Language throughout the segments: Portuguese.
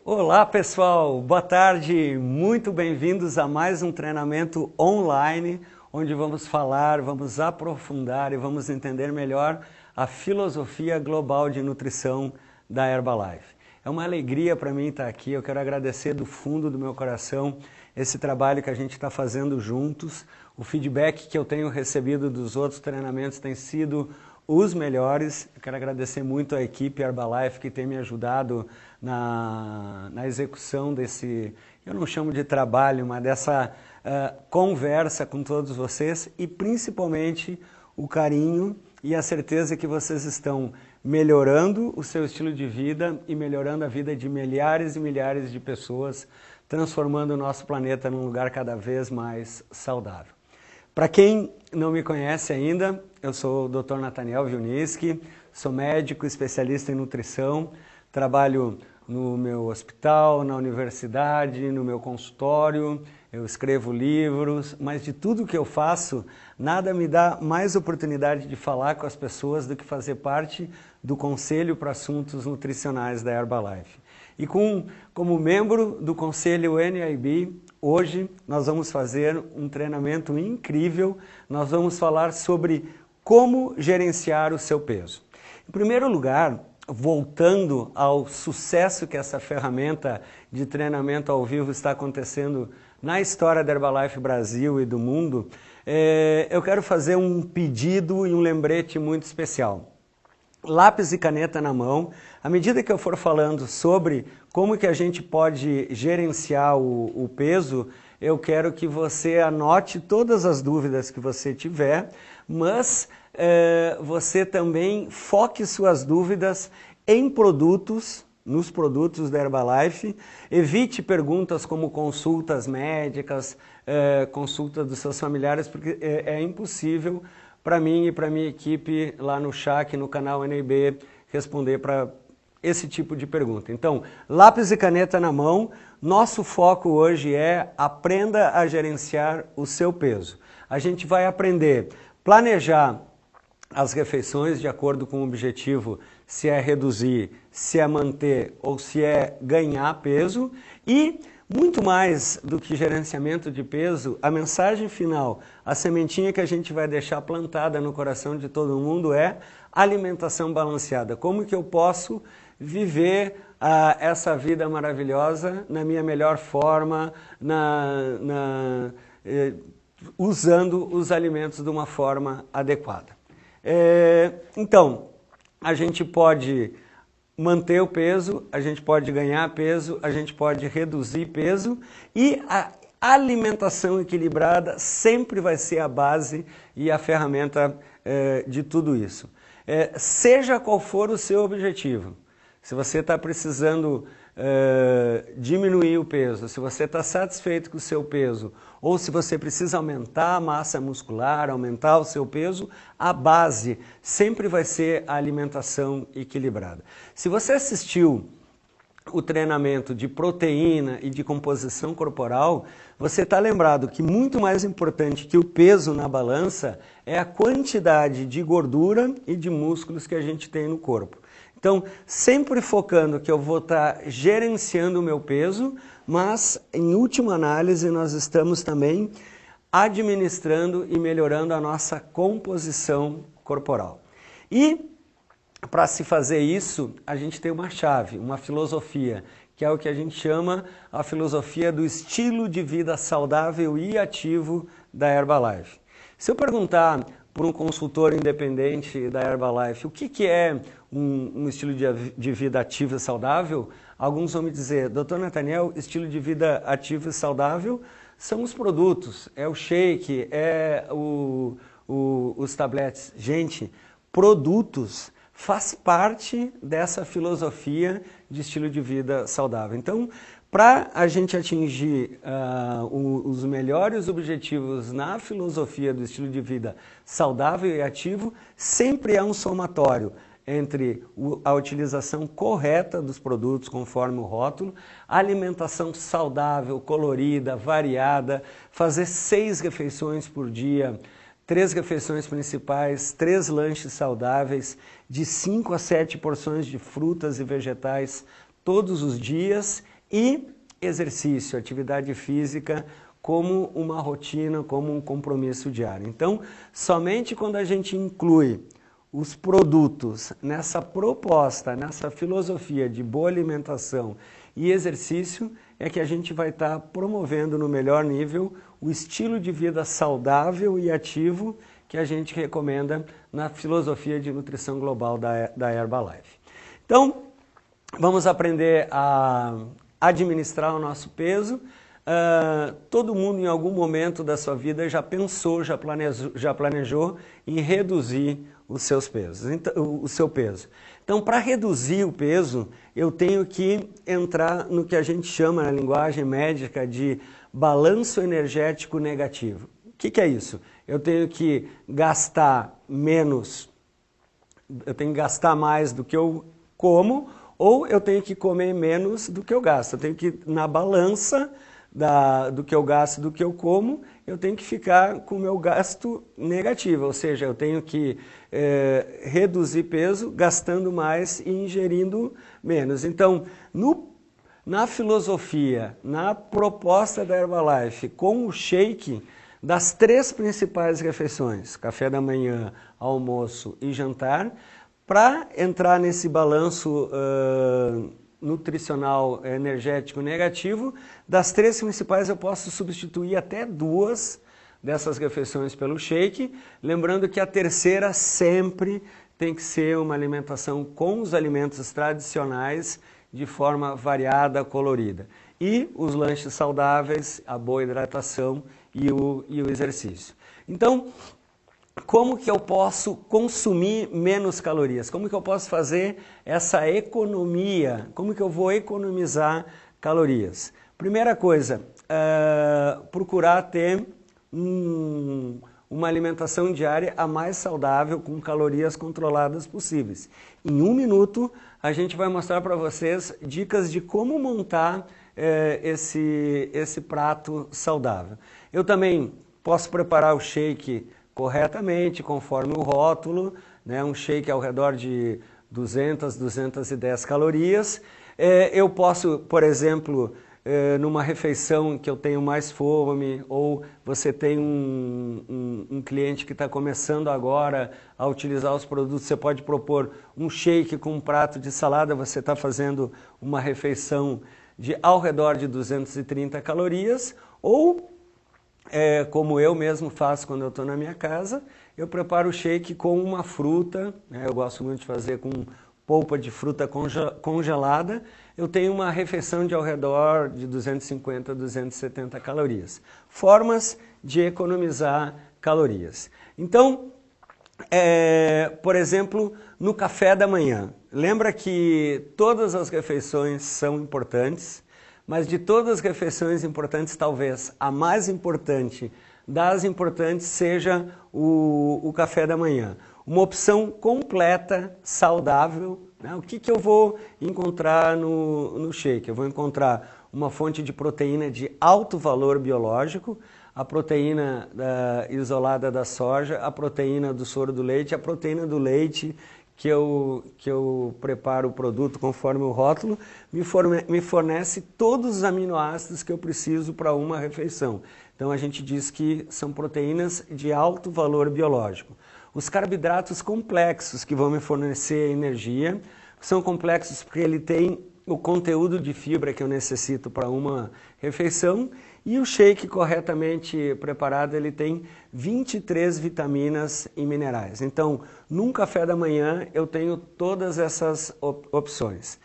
Olá pessoal, boa tarde, muito bem-vindos a mais um treinamento online, onde vamos falar, vamos aprofundar e vamos entender melhor a filosofia global de nutrição da Herbalife. É uma alegria para mim estar aqui, eu quero agradecer do fundo do meu coração esse trabalho que a gente está fazendo juntos. O feedback que eu tenho recebido dos outros treinamentos tem sido os melhores. Eu quero agradecer muito a equipe Herbalife que tem me ajudado na execução desse, eu não chamo de trabalho, mas dessa conversa com todos vocês e principalmente o carinho e a certeza que vocês estão melhorando o seu estilo de vida e melhorando a vida de milhares e milhares de pessoas, transformando o nosso planeta num lugar cada vez mais saudável. Para quem não me conhece ainda, eu sou o Dr. Nathaniel Wilniski, sou médico especialista em nutrição, trabalho no meu hospital, na universidade, no meu consultório, eu escrevo livros, mas de tudo que eu faço, nada me dá mais oportunidade de falar com as pessoas do que fazer parte do Conselho para Assuntos Nutricionais da Herbalife. E como membro do Conselho NIB, hoje nós vamos fazer um treinamento incrível, nós vamos falar sobre como gerenciar o seu peso. Em primeiro lugar, voltando ao sucesso que essa ferramenta de treinamento ao vivo está acontecendo na história da Herbalife Brasil e do mundo, eu quero fazer um pedido e um lembrete muito especial. Lápis e caneta na mão, à medida que eu for falando sobre como que a gente pode gerenciar o peso, eu quero que você anote todas as dúvidas que você tiver, mas você também foque suas dúvidas em produtos, nos produtos da Herbalife, evite perguntas como consultas médicas, consulta dos seus familiares, porque é impossível para mim e para minha equipe lá no CHAC, no canal NIB, responder para esse tipo de pergunta. Então, lápis e caneta na mão, nosso foco hoje é aprenda a gerenciar o seu peso. A gente vai aprender a planejar as refeições de acordo com o objetivo, se é reduzir, se é manter ou se é ganhar peso e muito mais do que gerenciamento de peso, a mensagem final, a sementinha que a gente vai deixar plantada no coração de todo mundo é alimentação balanceada. Como que eu posso viver essa vida maravilhosa na minha melhor forma, usando os alimentos de uma forma adequada. Então, a gente pode manter o peso, a gente pode ganhar peso, a gente pode reduzir peso e a alimentação equilibrada sempre vai ser a base e a ferramenta de tudo isso. Seja qual for o seu objetivo, se você está precisando diminuir o peso, se você está satisfeito com o seu peso ou se você precisa aumentar a massa muscular, aumentar o seu peso, a base sempre vai ser a alimentação equilibrada. Se você assistiu o treinamento de proteína e de composição corporal, você está lembrado que muito mais importante que o peso na balança é a quantidade de gordura e de músculos que a gente tem no corpo. Então, sempre focando que eu vou estar gerenciando o meu peso, mas, em última análise, nós estamos também administrando e melhorando a nossa composição corporal. E, para se fazer isso, a gente tem uma chave, uma filosofia, que é o que a gente chama a filosofia do estilo de vida saudável e ativo da Herbalife. Se eu perguntar por um consultor independente da Herbalife, o que é um estilo de vida ativo e saudável? Alguns vão me dizer, Dr. Nathaniel, estilo de vida ativo e saudável são os produtos, é o shake, é os tabletes. Gente, produtos faz parte dessa filosofia de estilo de vida saudável. Então, para a gente atingir os melhores objetivos na filosofia do estilo de vida saudável e ativo, sempre é um somatório entre a utilização correta dos produtos conforme o rótulo, alimentação saudável, colorida, variada, fazer 6 refeições por dia, 3 refeições principais, 3 lanches saudáveis, de 5 a 7 porções de frutas e vegetais todos os dias e exercício, atividade física, como uma rotina, como um compromisso diário. Então, somente quando a gente inclui os produtos nessa proposta, nessa filosofia de boa alimentação e exercício, é que a gente vai estar promovendo no melhor nível o estilo de vida saudável e ativo que a gente recomenda na filosofia de nutrição global da Herbalife. Então, vamos aprender a administrar o nosso peso. Todo mundo em algum momento da sua vida já pensou, já planejou em reduzir os seus pesos, o seu peso. Então, para reduzir o peso, eu tenho que entrar no que a gente chama na linguagem médica de balanço energético negativo. O que é isso? Eu tenho que gastar menos, eu tenho que gastar mais do que eu como, ou eu tenho que comer menos do que eu gasto. Eu tenho que, na balança do que eu gasto e do que eu como, eu tenho que ficar com o meu gasto negativo, ou seja, eu tenho que reduzir peso gastando mais e ingerindo menos. Então, na filosofia, na proposta da Herbalife, com o shake, das 3 principais refeições, café da manhã, almoço e jantar, para entrar nesse balanço nutricional energético negativo, das 3 principais eu posso substituir até 2 dessas refeições pelo shake, lembrando que a terceira sempre tem que ser uma alimentação com os alimentos tradicionais de forma variada, colorida. E os lanches saudáveis, a boa hidratação e o exercício. Então, como que eu posso consumir menos calorias? Como que eu posso fazer essa economia? Como que eu vou economizar calorias? Primeira coisa, procurar ter uma alimentação diária a mais saudável, com calorias controladas possíveis. Em 1 minuto, a gente vai mostrar para vocês dicas de como montar esse prato saudável. Eu também posso preparar o shake corretamente, conforme o rótulo, né? Um shake ao redor de 200, 210 calorias. Eu posso, por exemplo, numa refeição que eu tenho mais fome, ou você tem um cliente que está começando agora a utilizar os produtos, você pode propor um shake com um prato de salada, você está fazendo uma refeição de ao redor de 230 calorias, ou como eu mesmo faço quando eu estou na minha casa, eu preparo o shake com uma fruta, né? Eu gosto muito de fazer com polpa de fruta congelada, eu tenho uma refeição de ao redor de 250 a 270 calorias. Formas de economizar calorias. Então, por exemplo, no café da manhã, lembra que todas as refeições são importantes, mas de todas as refeições importantes, talvez a mais importante das importantes seja o café da manhã. Uma opção completa, saudável, né? O que eu vou encontrar no shake? Eu vou encontrar uma fonte de proteína de alto valor biológico, a proteína isolada da soja, a proteína do soro do leite, a proteína do leite, que eu preparo o produto conforme o rótulo, me fornece todos os aminoácidos que eu preciso para uma refeição. Então a gente diz que são proteínas de alto valor biológico. Os carboidratos complexos que vão me fornecer energia são complexos porque ele tem o conteúdo de fibra que eu necessito para uma refeição, e o shake corretamente preparado ele tem 23 vitaminas e minerais. Então, num café da manhã eu tenho todas essas opções.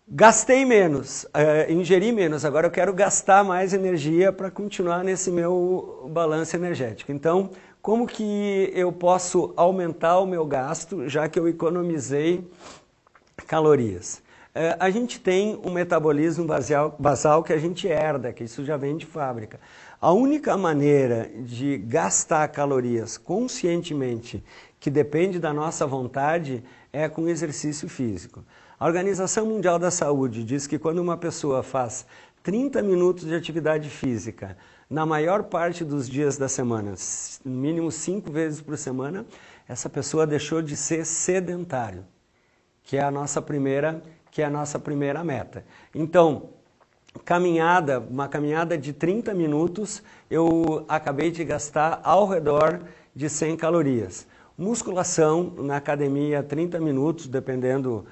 Gastei menos, ingeri menos, agora eu quero gastar mais energia para continuar nesse meu balanço energético. Então, como que eu posso aumentar o meu gasto, já que eu economizei calorias? A gente tem um metabolismo basal que a gente herda, que isso já vem de fábrica. A única maneira de gastar calorias conscientemente, que depende da nossa vontade, é com exercício físico. A Organização Mundial da Saúde diz que quando uma pessoa faz 30 minutos de atividade física, na maior parte dos dias da semana, no mínimo 5 vezes por semana, essa pessoa deixou de ser sedentário, que é a nossa primeira meta. Então, uma caminhada de 30 minutos, eu acabei de gastar ao redor de 100 calorias. Musculação na academia, 30 minutos, dependendo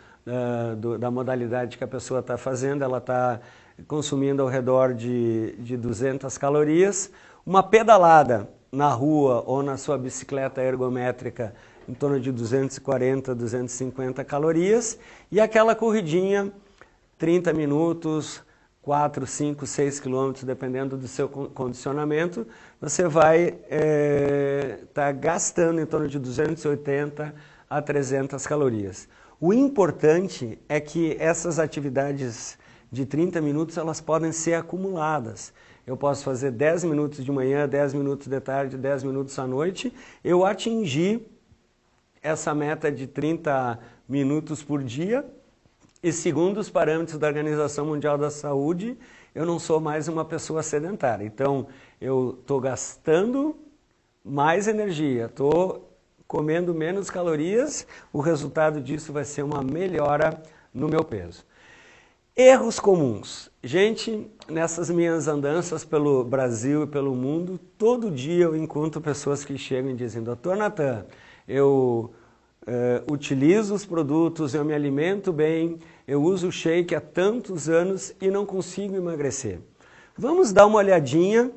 da modalidade que a pessoa está fazendo, ela está consumindo ao redor de 200 calorias. Uma pedalada na rua ou na sua bicicleta ergométrica, em torno de 240, 250 calorias. E aquela corridinha, 30 minutos, 4, 5, 6 quilômetros, dependendo do seu condicionamento, você vai estar gastando em torno de 280 a 300 calorias. O importante é que essas atividades de 30 minutos, elas podem ser acumuladas. Eu posso fazer 10 minutos de manhã, 10 minutos de tarde, 10 minutos à noite. Eu atingi essa meta de 30 minutos por dia. E segundo os parâmetros da Organização Mundial da Saúde, eu não sou mais uma pessoa sedentária. Então, eu estou gastando mais energia, estou comendo menos calorias, o resultado disso vai ser uma melhora no meu peso. Erros comuns. Gente, nessas minhas andanças pelo Brasil e pelo mundo, todo dia eu encontro pessoas que chegam e dizem: Dr. Natan, eu utilizo os produtos, eu me alimento bem, eu uso o shake há tantos anos e não consigo emagrecer. Vamos dar uma olhadinha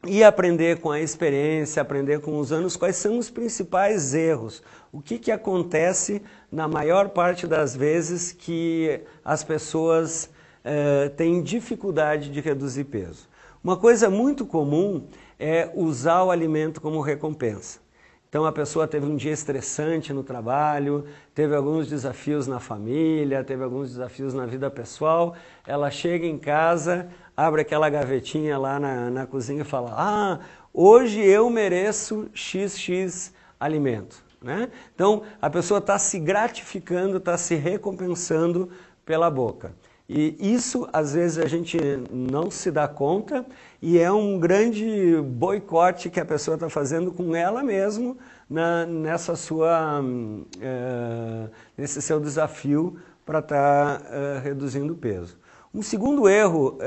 e aprender com a experiência, aprender com os anos quais são os principais erros. O que acontece na maior parte das vezes que as pessoas têm dificuldade de reduzir peso. Uma coisa muito comum é usar o alimento como recompensa. Então a pessoa teve um dia estressante no trabalho, teve alguns desafios na família, teve alguns desafios na vida pessoal, ela chega em casa, abre aquela gavetinha lá na cozinha e fala: ah, hoje eu mereço XX alimento. Né? Então a pessoa está se gratificando, está se recompensando pela boca. E isso, às vezes, a gente não se dá conta e é um grande boicote que a pessoa está fazendo com ela mesma nesse seu desafio para estar reduzindo o peso. Um segundo erro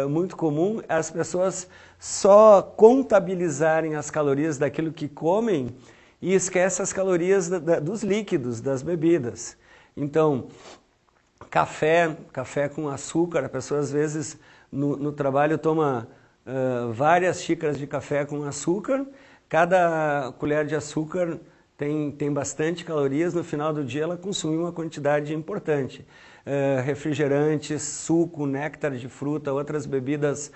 muito comum é as pessoas só contabilizarem as calorias daquilo que comem e esquecem as calorias dos líquidos, das bebidas. Então, café com açúcar, a pessoa às vezes no trabalho toma várias xícaras de café com açúcar, cada colher de açúcar tem bastante calorias, no final do dia ela consumiu uma quantidade importante. Refrigerantes, suco, néctar de fruta, outras bebidas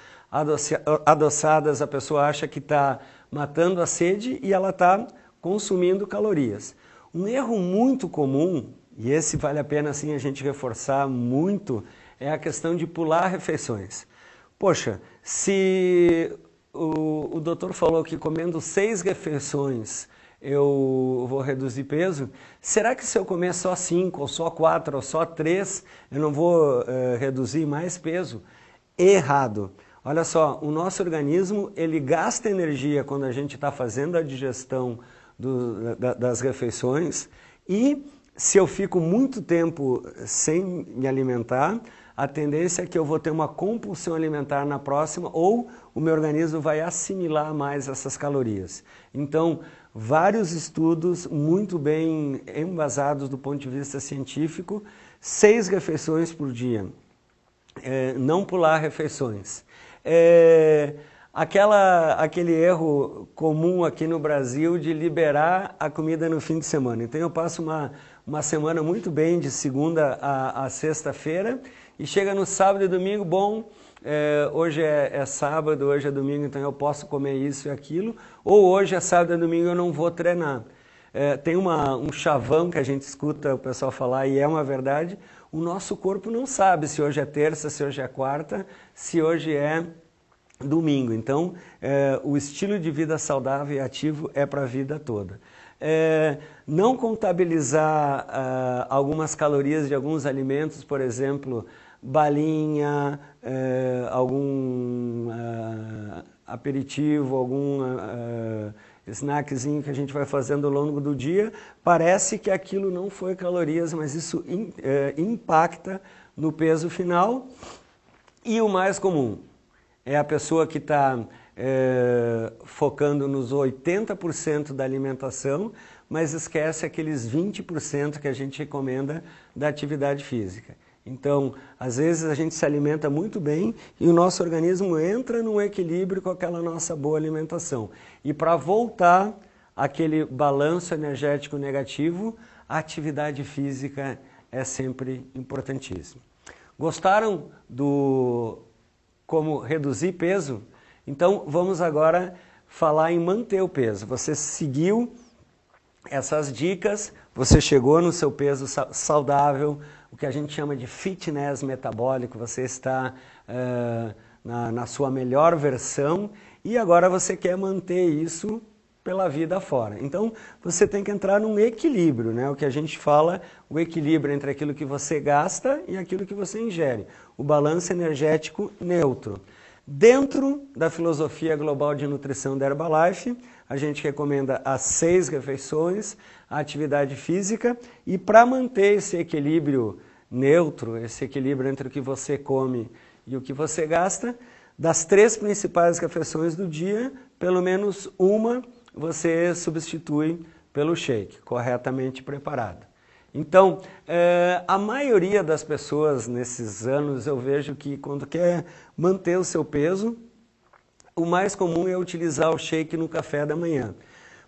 adoçadas, a pessoa acha que está matando a sede e ela está consumindo calorias. Um erro muito comum, e esse vale a pena assim, a gente reforçar muito, é a questão de pular refeições. Poxa, se o doutor falou que comendo 6 refeições eu vou reduzir peso, será que se eu comer só 5, ou só 4, ou só 3, eu não vou reduzir mais peso? Errado. Olha só, o nosso organismo, ele gasta energia quando a gente está fazendo a digestão das refeições, e se eu fico muito tempo sem me alimentar, a tendência é que eu vou ter uma compulsão alimentar na próxima, ou o meu organismo vai assimilar mais essas calorias. Então, vários estudos muito bem embasados do ponto de vista científico, 6 refeições por dia, não pular refeições. Aquele erro comum aqui no Brasil de liberar a comida no fim de semana. Então eu passo uma semana muito bem de segunda a sexta-feira e chega no sábado e domingo, bom, hoje é sábado, hoje é domingo, então eu posso comer isso e aquilo, ou hoje é sábado e domingo eu não vou treinar. Tem um chavão que a gente escuta o pessoal falar e é uma verdade, o nosso corpo não sabe se hoje é terça, se hoje é quarta, se hoje é domingo. Então, o estilo de vida saudável e ativo é para a vida toda. Não contabilizar algumas calorias de alguns alimentos, por exemplo, balinha, algum aperitivo, algum snackzinho que a gente vai fazendo ao longo do dia, parece que aquilo não foi calorias, mas isso impacta no peso final. E o mais comum é a pessoa que está focando nos 80% da alimentação, mas esquece aqueles 20% que a gente recomenda da atividade física. Então, às vezes a gente se alimenta muito bem e o nosso organismo entra num equilíbrio com aquela nossa boa alimentação. E para voltar àquele balanço energético negativo, a atividade física é sempre importantíssima. Gostaram do como reduzir peso? Então, vamos agora falar em manter o peso. Você seguiu essas dicas, você chegou no seu peso saudável, o que a gente chama de fitness metabólico, você está na sua melhor versão e agora você quer manter isso pela vida fora. Então, você tem que entrar num equilíbrio, né? O que a gente fala, o equilíbrio entre aquilo que você gasta e aquilo que você ingere. O balanço energético neutro. Dentro da filosofia global de nutrição da Herbalife, a gente recomenda as 6 refeições, a atividade física, e para manter esse equilíbrio neutro, esse equilíbrio entre o que você come e o que você gasta, das 3 principais refeições do dia, pelo menos uma você substitui pelo shake, corretamente preparado. Então, a maioria das pessoas nesses anos eu vejo que quando quer manter o seu peso, o mais comum é utilizar o shake no café da manhã.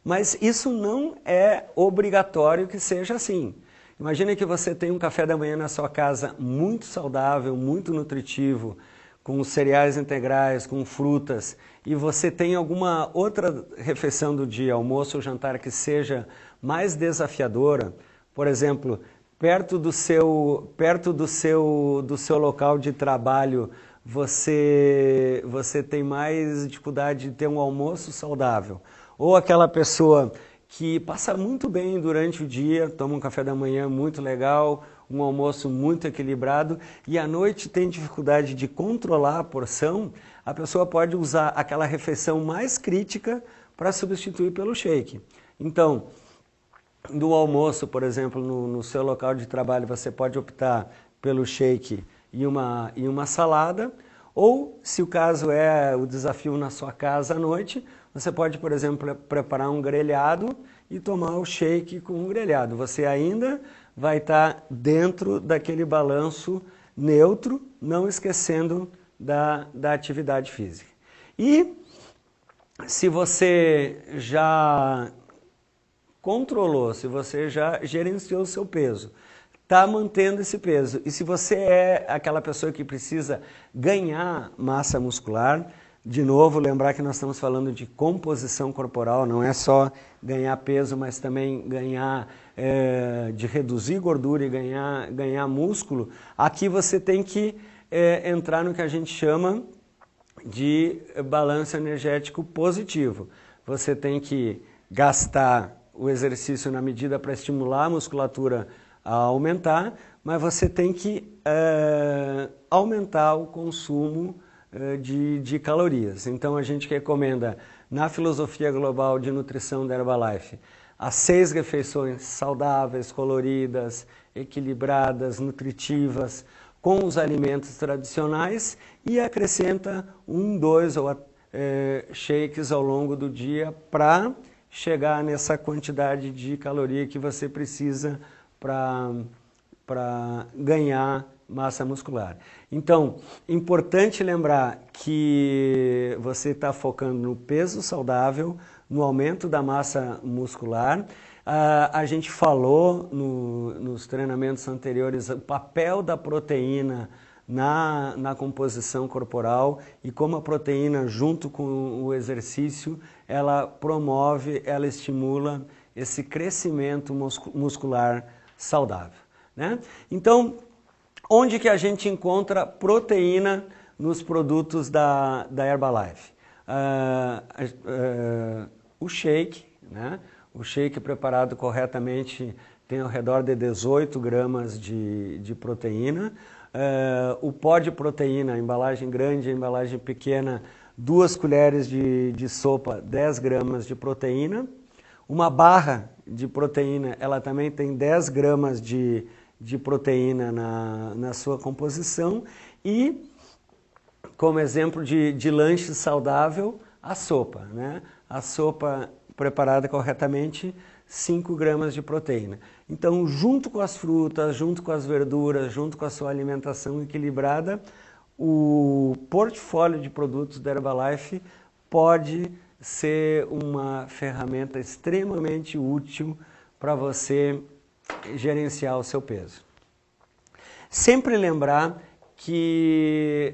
Mas isso não é obrigatório que seja assim. Imagine que você tem um café da manhã na sua casa muito saudável, muito nutritivo, com cereais integrais, com frutas, e você tem alguma outra refeição do dia, almoço ou jantar, que seja mais desafiadora. Por exemplo, perto do seu local de trabalho, você tem mais dificuldade de ter um almoço saudável. Ou aquela pessoa que passa muito bem durante o dia, toma um café da manhã muito legal, um almoço muito equilibrado e à noite tem dificuldade de controlar a porção, a pessoa pode usar aquela refeição mais crítica para substituir pelo shake. Então, no almoço, por exemplo, no seu local de trabalho, você pode optar pelo shake e uma salada, ou, se o caso é o desafio na sua casa à noite, você pode, por exemplo, preparar um grelhado e tomar o shake com um grelhado. Você ainda vai estar dentro daquele balanço neutro, não esquecendo da atividade física. E se você já controlou, se você já gerenciou o seu peso, está mantendo esse peso. E se você é aquela pessoa que precisa ganhar massa muscular, de novo, lembrar que nós estamos falando de composição corporal, não é só ganhar peso, mas também ganhar, de reduzir gordura e ganhar músculo. Aqui você tem que entrar no que a gente chama de balanço energético positivo. Você tem que gastar o exercício na medida para estimular a musculatura a aumentar, mas você tem que aumentar o consumo de calorias. Então a gente recomenda, na filosofia global de nutrição da Herbalife, as 6 refeições saudáveis, coloridas, equilibradas, nutritivas, com os alimentos tradicionais e acrescenta 1, 2 shakes ao longo do dia para chegar nessa quantidade de caloria que você precisa para ganhar massa muscular. Então, importante lembrar que você está focando no peso saudável, no aumento da massa muscular. A gente falou nos treinamentos anteriores o papel da proteína na composição corporal e como a proteína, junto com o exercício, ela promove, ela estimula esse crescimento muscular saudável, né? Então, onde que a gente encontra proteína nos produtos da Herbalife? O shake, né? O shake preparado corretamente tem ao redor de 18 gramas de proteína. O pó de proteína, a embalagem grande, a embalagem pequena, 2 colheres de sopa, 10 gramas de proteína. Uma barra de proteína, ela também tem 10 gramas de proteína na sua composição e como exemplo de lanche saudável, a sopa, né? A sopa preparada corretamente, 5 gramas de proteína. Então, junto com as frutas, junto com as verduras, junto com a sua alimentação equilibrada, o portfólio de produtos da Herbalife pode ser uma ferramenta extremamente útil para você gerenciar o seu peso. Sempre lembrar que,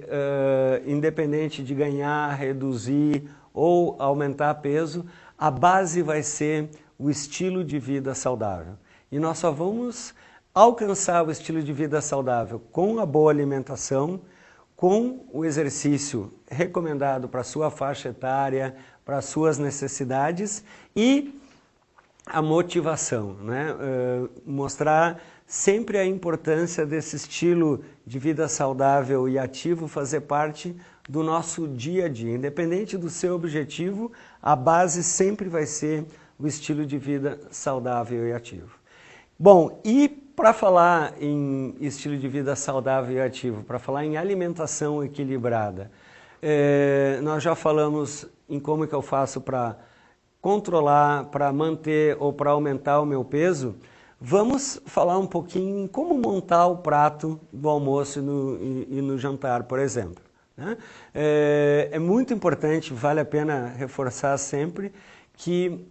independente de ganhar, reduzir ou aumentar peso, a base vai ser o estilo de vida saudável. E nós só vamos alcançar o estilo de vida saudável com a boa alimentação, com o exercício recomendado para a sua faixa etária, para as suas necessidades e a motivação, né? Mostrar sempre a importância desse estilo de vida saudável e ativo fazer parte do nosso dia a dia. Independente do seu objetivo, a base sempre vai ser o estilo de vida saudável e ativo. Bom, e para falar em estilo de vida saudável e ativo, para falar em alimentação equilibrada, nós já falamos em como que eu faço para controlar, para manter ou para aumentar o meu peso. Vamos falar um pouquinho em como montar o prato do almoço e no jantar, por exemplo, né? É muito importante, vale a pena reforçar sempre, que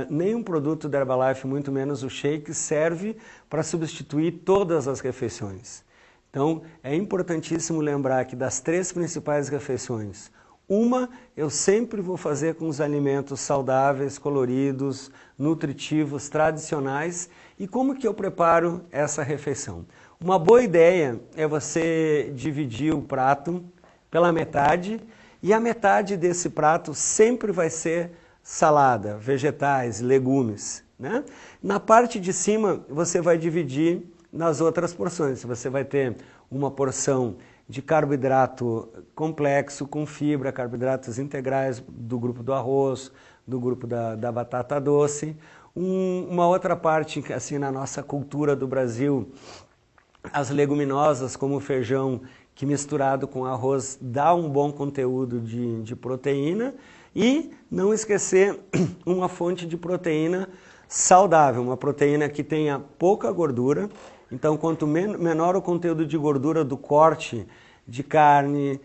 nenhum produto da Herbalife, muito menos o shake, serve para substituir todas as refeições. Então, é importantíssimo lembrar que das 3 principais refeições, uma eu sempre vou fazer com os alimentos saudáveis, coloridos, nutritivos, tradicionais. E como que eu preparo essa refeição? Uma boa ideia é você dividir o prato pela metade e a metade desse prato sempre vai ser salada, vegetais, legumes, né? Na parte de cima você vai dividir nas outras porções. Você vai ter uma porção de carboidrato complexo com fibra, carboidratos integrais do grupo do arroz, do grupo da batata doce. Uma outra parte, assim, na nossa cultura do Brasil, as leguminosas como o feijão, que misturado com arroz dá um bom conteúdo de proteína. E não esquecer uma fonte de proteína saudável, uma proteína que tenha pouca gordura. Então, quanto menor o conteúdo de gordura do corte de carne,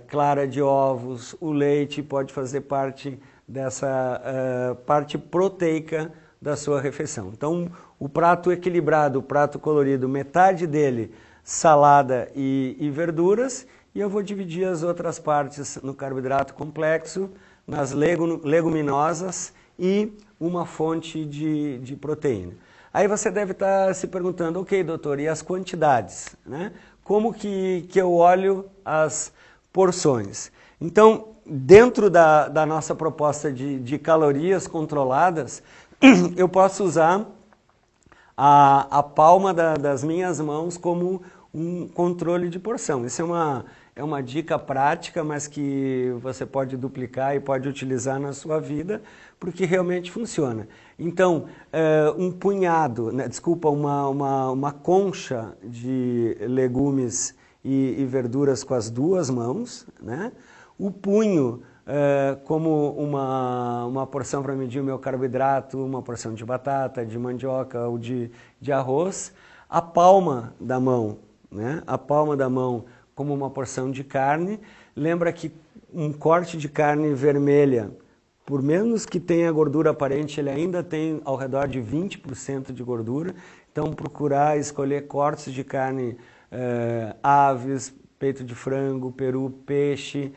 clara de ovos, o leite pode fazer parte dessa parte proteica da sua refeição. Então, o prato equilibrado, o prato colorido, metade dele salada e verduras, e eu vou dividir as outras partes no carboidrato complexo, nas leguminosas e uma fonte de proteína. Aí você deve estar se perguntando, ok, doutor, e as quantidades, né? Como que eu olho as porções? Então, dentro da nossa proposta de calorias controladas, eu posso usar a palma das minhas mãos como um controle de porção. Isso é uma dica prática, mas que você pode duplicar e pode utilizar na sua vida, porque realmente funciona. Então, um punhado, né, uma concha de legumes e verduras com as 2 mãos, né? O punho como uma porção para medir o meu carboidrato, uma porção de batata, de mandioca ou de arroz. A palma da mão, né? A palma da mão como uma porção de carne. Lembra que um corte de carne vermelha, por menos que tenha gordura aparente, ele ainda tem ao redor de 20% de gordura. Então, procurar escolher cortes de carne, aves, peito de frango, peru, peixe,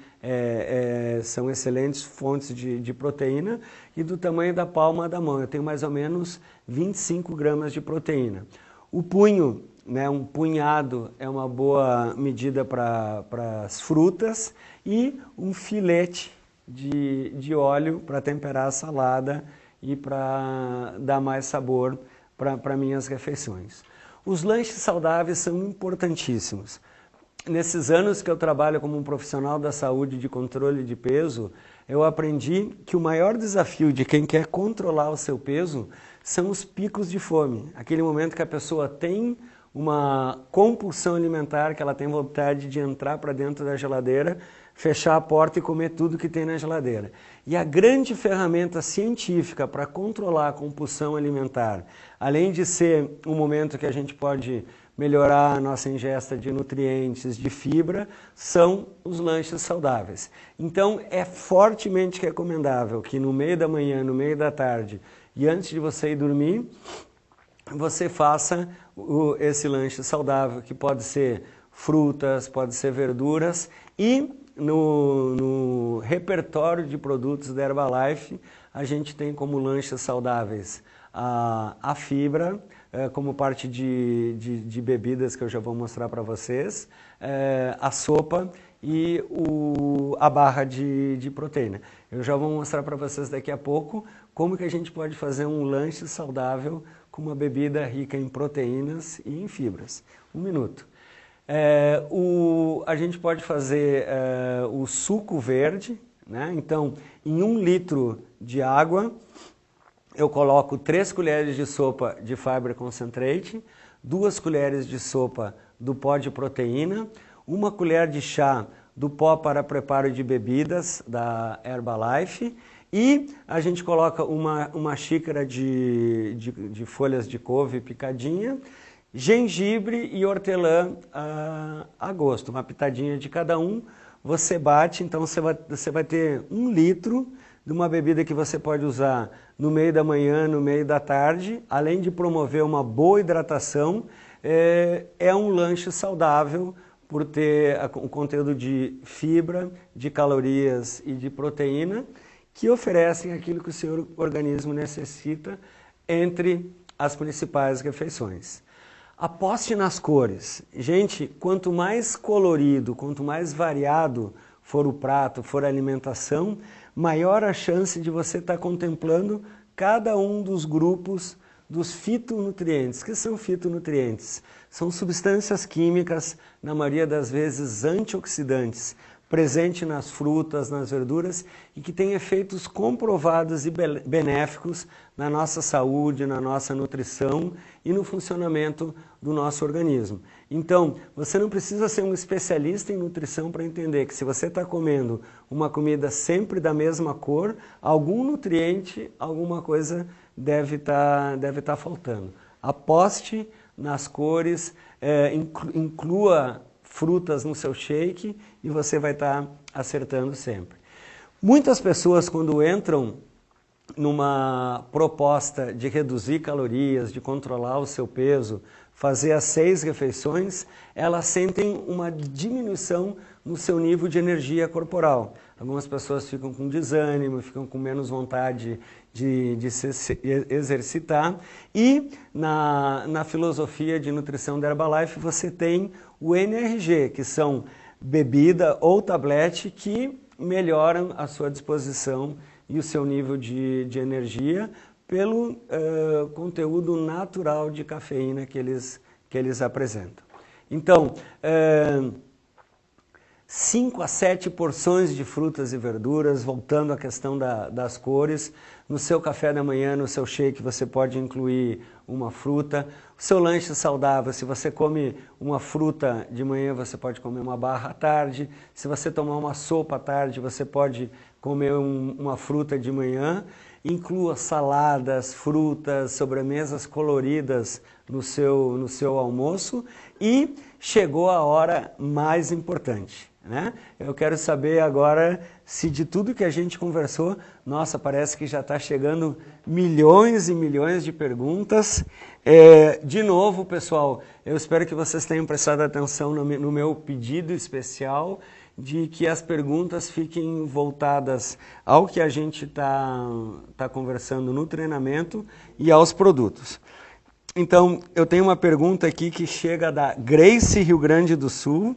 são excelentes fontes de proteína. E do tamanho da palma da mão, eu tenho mais ou menos 25 gramas de proteína. O punho, né, um punhado é uma boa medida para as frutas, e um filete de óleo para temperar a salada e para dar mais sabor para minhas refeições. Os lanches saudáveis são importantíssimos. Nesses anos que eu trabalho como um profissional da saúde de controle de peso, eu aprendi que o maior desafio de quem quer controlar o seu peso são os picos de fome. Aquele momento que a pessoa tem uma compulsão alimentar, que ela tem vontade de entrar para dentro da geladeira, fechar a porta e comer tudo que tem na geladeira. E a grande ferramenta científica para controlar a compulsão alimentar, além de ser um momento que a gente pode melhorar a nossa ingesta de nutrientes, de fibra, são os lanches saudáveis. Então é fortemente recomendável que no meio da manhã, no meio da tarde e antes de você ir dormir, você faça esse lanche saudável, que pode ser frutas, pode ser verduras, e no repertório de produtos da Herbalife, a gente tem como lanches saudáveis a fibra, como parte de bebidas que eu já vou mostrar para vocês, a sopa e a barra de proteína. Eu já vou mostrar para vocês daqui a pouco como que a gente pode fazer um lanche saudável com uma bebida rica em proteínas e em fibras. Um minuto. A gente pode fazer o suco verde, né? Então, em 1 litro de água, eu coloco 3 colheres de sopa de Fiber Concentrate, 2 colheres de sopa do pó de proteína, 1 colher de chá do pó para preparo de bebidas da Herbalife, e a gente coloca uma xícara de folhas de couve picadinha, gengibre e hortelã a gosto, uma pitadinha de cada um. Você bate, então você vai ter 1 litro de uma bebida que você pode usar no meio da manhã, no meio da tarde, além de promover uma boa hidratação, é um lanche saudável por ter o conteúdo de fibra, de calorias e de proteína, que oferecem aquilo que o seu organismo necessita entre as principais refeições. Aposte nas cores. Gente, quanto mais colorido, quanto mais variado for o prato, for a alimentação, maior a chance de você estar contemplando cada um dos grupos dos fitonutrientes. O que são fitonutrientes? São substâncias químicas, na maioria das vezes antioxidantes, presente nas frutas, nas verduras, e que tem efeitos comprovados e benéficos na nossa saúde, na nossa nutrição e no funcionamento do nosso organismo. Então, você não precisa ser um especialista em nutrição para entender que se você está comendo uma comida sempre da mesma cor, algum nutriente, alguma coisa deve estar faltando. Aposte nas cores, inclua frutas no seu shake e você vai estar acertando sempre. Muitas pessoas, quando entram numa proposta de reduzir calorias, de controlar o seu peso, fazer as 6 refeições, elas sentem uma diminuição no seu nível de energia corporal. Algumas pessoas ficam com desânimo, ficam com menos vontade de se exercitar. E na filosofia de nutrição da Herbalife você tem o NRG, que são bebida ou tablete que melhoram a sua disposição e o seu nível de energia pelo conteúdo natural de cafeína que eles apresentam. Então, 5 a 7 porções de frutas e verduras, voltando à questão das cores. No seu café da manhã, no seu shake, você pode incluir uma fruta. O seu lanche saudável, se você come uma fruta de manhã, você pode comer uma barra à tarde. Se você tomar uma sopa à tarde, você pode comer uma fruta de manhã. Inclua saladas, frutas, sobremesas coloridas no seu almoço. E chegou a hora mais importante, né? Eu quero saber agora se de tudo que a gente conversou, nossa, parece que já está chegando milhões e milhões de perguntas. De novo, pessoal, eu espero que vocês tenham prestado atenção no meu pedido especial de que as perguntas fiquem voltadas ao que a gente tá conversando no treinamento e aos produtos. Então, eu tenho uma pergunta aqui que chega da Grace, Rio Grande do Sul.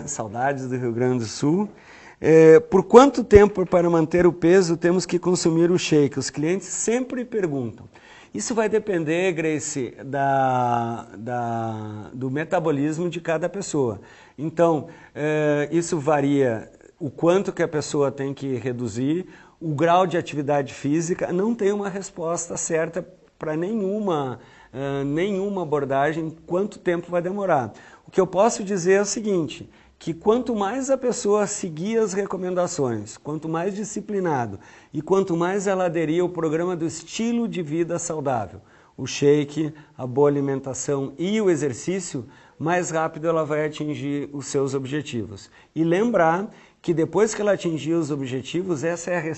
Saudades do Rio Grande do Sul. Por quanto tempo para manter o peso temos que consumir o shake? Os clientes sempre perguntam. Isso vai depender, Grace, do metabolismo de cada pessoa. Então, isso varia o quanto que a pessoa tem que reduzir, o grau de atividade física. Não tem uma resposta certa para nenhuma nenhuma abordagem, quanto tempo vai demorar. O que eu posso dizer é o seguinte, que quanto mais a pessoa seguir as recomendações, quanto mais disciplinado e quanto mais ela aderir ao programa do estilo de vida saudável, o shake, a boa alimentação e o exercício, mais rápido ela vai atingir os seus objetivos. E lembrar que depois que ela atingir os objetivos, essa é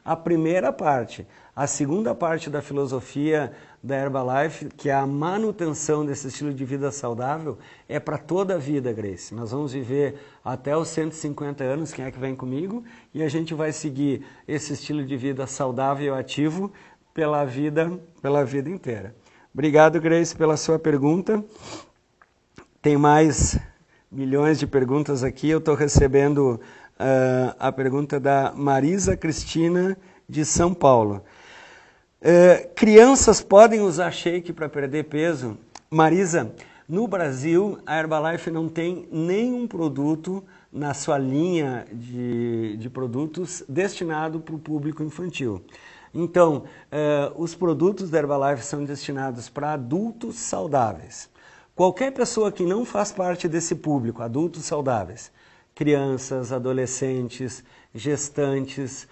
a primeira parte. A segunda parte da filosofia da Herbalife, que é a manutenção desse estilo de vida saudável, é para toda a vida, Grace. Nós vamos viver até os 150 anos, quem é que vem comigo? E a gente vai seguir esse estilo de vida saudável e ativo pela vida inteira. Obrigado, Grace, pela sua pergunta. Tem mais milhões de perguntas aqui. Eu estou recebendo a pergunta da Marisa Cristina, de São Paulo. Crianças podem usar shake para perder peso? Marisa, no Brasil, a Herbalife não tem nenhum produto na sua linha de produtos destinado para o público infantil. Então, os produtos da Herbalife são destinados para adultos saudáveis. Qualquer pessoa que não faz parte desse público, adultos saudáveis, crianças, adolescentes, gestantes,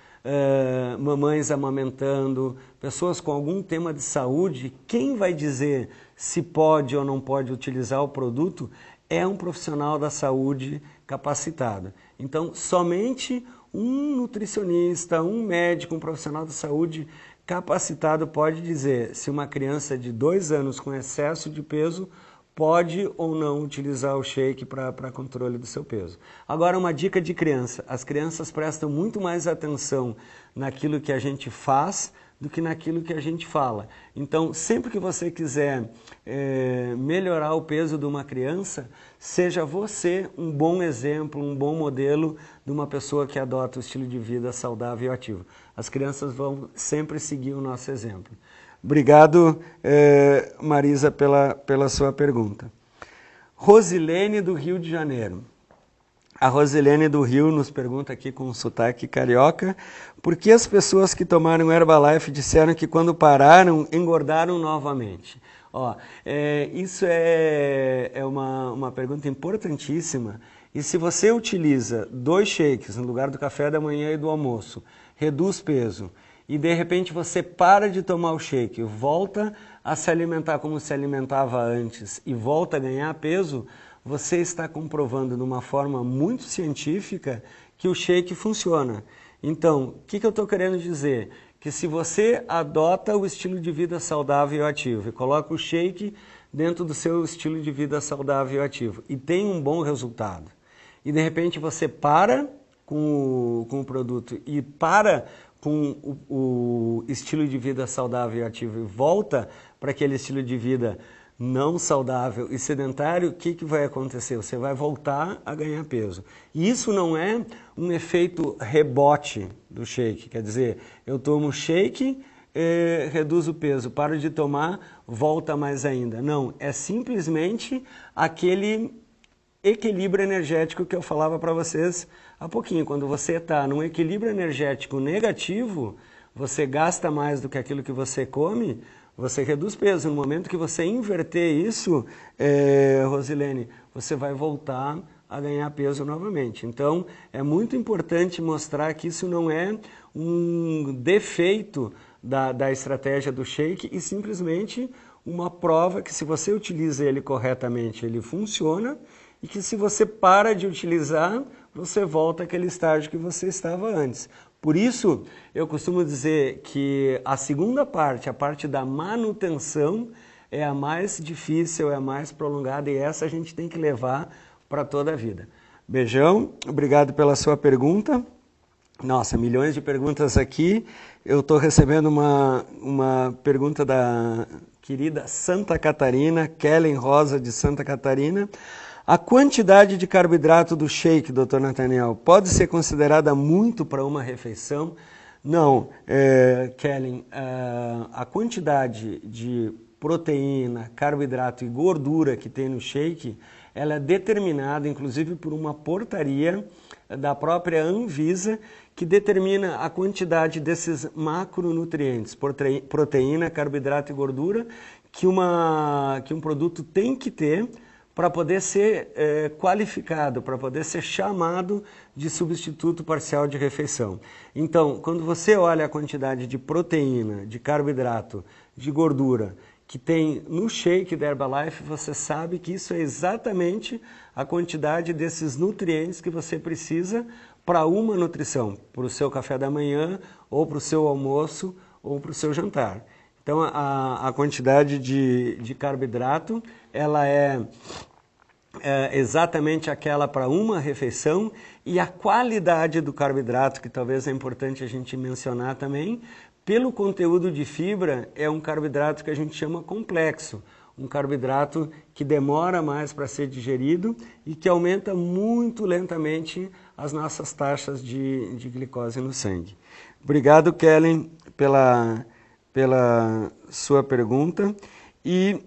mamães amamentando, pessoas com algum tema de saúde, quem vai dizer se pode ou não pode utilizar o produto é um profissional da saúde capacitado. Então, somente um nutricionista, um médico, um profissional da saúde capacitado pode dizer se uma criança de 2 anos com excesso de peso pode ou não utilizar o shake para controle do seu peso. Agora, uma dica de criança. As crianças prestam muito mais atenção naquilo que a gente faz do que naquilo que a gente fala. Então, sempre que você quiser melhorar o peso de uma criança, seja você um bom exemplo, um bom modelo de uma pessoa que adota o estilo de vida saudável e ativo. As crianças vão sempre seguir o nosso exemplo. Obrigado, Marisa, pela sua pergunta. Rosilene, do Rio de Janeiro. A Rosilene do Rio nos pergunta aqui com um sotaque carioca, por que as pessoas que tomaram Herbalife disseram que quando pararam, engordaram novamente? Isso é uma pergunta importantíssima. E se você utiliza 2 shakes no lugar do café da manhã e do almoço, reduz peso, e de repente você para de tomar o shake, volta a se alimentar como se alimentava antes e volta a ganhar peso, você está comprovando de uma forma muito científica que o shake funciona. Então, o que eu estou querendo dizer? Que se você adota o estilo de vida saudável e ativo e coloca o shake dentro do seu estilo de vida saudável e ativo e tem um bom resultado, e de repente você para com o produto e para com o estilo de vida saudável e ativo e volta para aquele estilo de vida não saudável e sedentário, o que vai acontecer? Você vai voltar a ganhar peso. E isso não é um efeito rebote do shake, quer dizer, eu tomo shake, reduzo o peso, paro de tomar, volta mais ainda. Não, é simplesmente aquele equilíbrio energético que eu falava para vocês há pouquinho. Quando você está num equilíbrio energético negativo, você gasta mais do que aquilo que você come, você reduz peso. No momento que você inverter isso, Rosilene, você vai voltar a ganhar peso novamente. Então, é muito importante mostrar que isso não é um defeito da estratégia do shake e simplesmente uma prova que se você utiliza ele corretamente, ele funciona, e que se você para de utilizar, você volta àquele estágio que você estava antes. Por isso, eu costumo dizer que a segunda parte, a parte da manutenção, é a mais difícil, é a mais prolongada, e essa a gente tem que levar para toda a vida. Beijão, obrigado pela sua pergunta. Nossa, milhões de perguntas aqui. Eu estou recebendo uma pergunta da querida Santa Catarina, Kellen Rosa, de Santa Catarina. A quantidade de carboidrato do shake, Dr. Nathaniel, pode ser considerada muito para uma refeição? Não, Kellen, a quantidade de proteína, carboidrato e gordura que tem no shake, ela é determinada, inclusive, por uma portaria da própria Anvisa, que determina a quantidade desses macronutrientes, proteína, carboidrato e gordura, que um produto tem que ter para poder ser qualificado, para poder ser chamado de substituto parcial de refeição. Então, quando você olha a quantidade de proteína, de carboidrato, de gordura que tem no shake da Herbalife, você sabe que isso é exatamente a quantidade desses nutrientes que você precisa para uma nutrição, para o seu café da manhã, ou para o seu almoço, ou para o seu jantar. Então, a quantidade de carboidrato, ela é exatamente aquela para uma refeição, e a qualidade do carboidrato, que talvez é importante a gente mencionar também, pelo conteúdo de fibra, é um carboidrato que a gente chama complexo, um carboidrato que demora mais para ser digerido e que aumenta muito lentamente as nossas taxas de glicose no sangue. Obrigado, Kellen, pela sua pergunta. E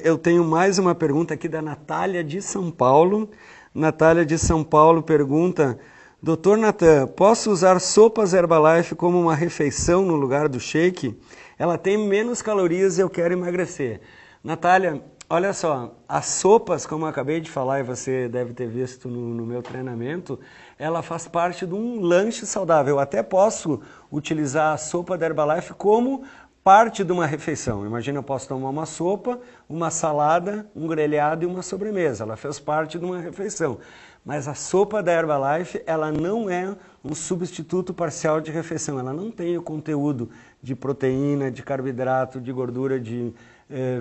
eu tenho mais uma pergunta aqui da Natália de São Paulo. Natália de São Paulo pergunta: Dr. Natan, posso usar sopas Herbalife como uma refeição no lugar do shake? Ela tem menos calorias e eu quero emagrecer. Natália, olha só, as sopas, como eu acabei de falar e você deve ter visto no meu treinamento, ela faz parte de um lanche saudável. Eu até posso utilizar a sopa da Herbalife como parte de uma refeição. Imagina, eu posso tomar uma sopa, uma salada, um grelhado e uma sobremesa. Ela fez parte de uma refeição. Mas a sopa da Herbalife, ela não é um substituto parcial de refeição. Ela não tem o conteúdo de proteína, de carboidrato, de gordura, de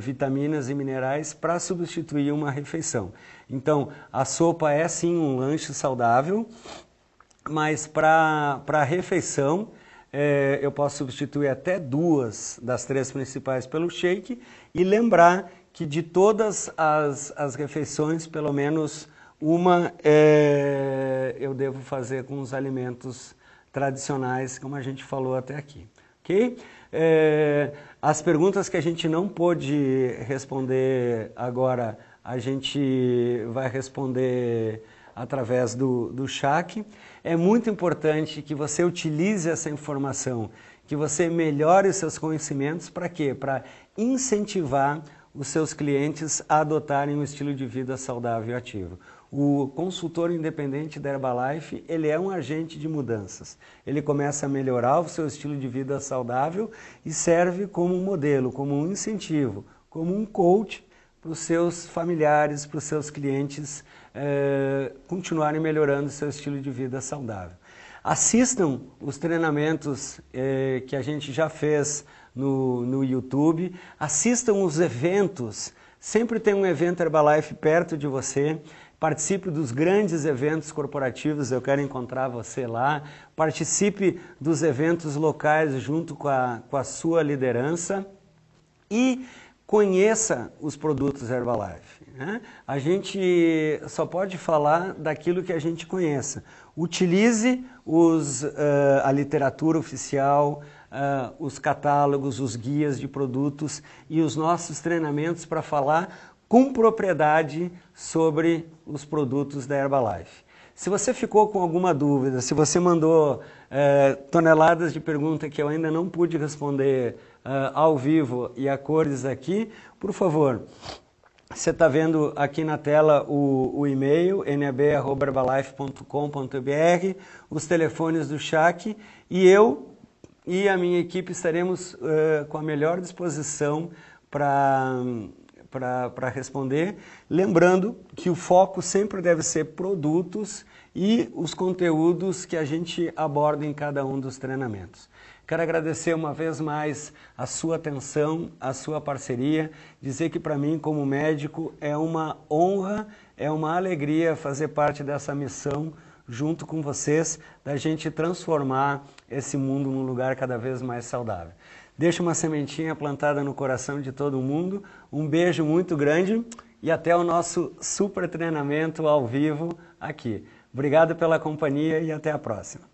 vitaminas e minerais para substituir uma refeição. Então, a sopa é sim um lanche saudável, mas para a refeição, eu posso substituir até 2 das 3 principais pelo shake e lembrar que de todas as refeições, pelo menos uma eu devo fazer com os alimentos tradicionais, como a gente falou até aqui. Ok? As perguntas que a gente não pôde responder agora, a gente vai responder através do chat. É muito importante que você utilize essa informação, que você melhore os seus conhecimentos. Para quê? Para incentivar os seus clientes a adotarem um estilo de vida saudável e ativo. O consultor independente da Herbalife, ele é um agente de mudanças. Ele começa a melhorar o seu estilo de vida saudável e serve como um modelo, como um incentivo, como um coach para os seus familiares, para os seus clientes continuarem melhorando o seu estilo de vida saudável. Assistam os treinamentos que a gente já fez no YouTube, assistam os eventos, sempre tem um evento Herbalife perto de você, participe dos grandes eventos corporativos, eu quero encontrar você lá, participe dos eventos locais junto com a sua liderança e conheça os produtos Herbalife. Né? A gente só pode falar daquilo que a gente conheça. Utilize a literatura oficial, os catálogos, os guias de produtos e os nossos treinamentos para falar com propriedade sobre os produtos da Herbalife. Se você ficou com alguma dúvida, se você mandou toneladas de perguntas que eu ainda não pude responder ao vivo e a cores aqui, por favor, você está vendo aqui na tela o e-mail, nab@herbalife.com.br, os telefones do chat, e eu e a minha equipe estaremos com a melhor disposição para responder, lembrando que o foco sempre deve ser produtos e os conteúdos que a gente aborda em cada um dos treinamentos. Quero agradecer uma vez mais a sua atenção, a sua parceria, dizer que para mim, como médico, é uma honra, é uma alegria fazer parte dessa missão junto com vocês, da gente transformar esse mundo num lugar cada vez mais saudável. Deixa uma sementinha plantada no coração de todo mundo, um beijo muito grande e até o nosso super treinamento ao vivo aqui. Obrigado pela companhia e até a próxima.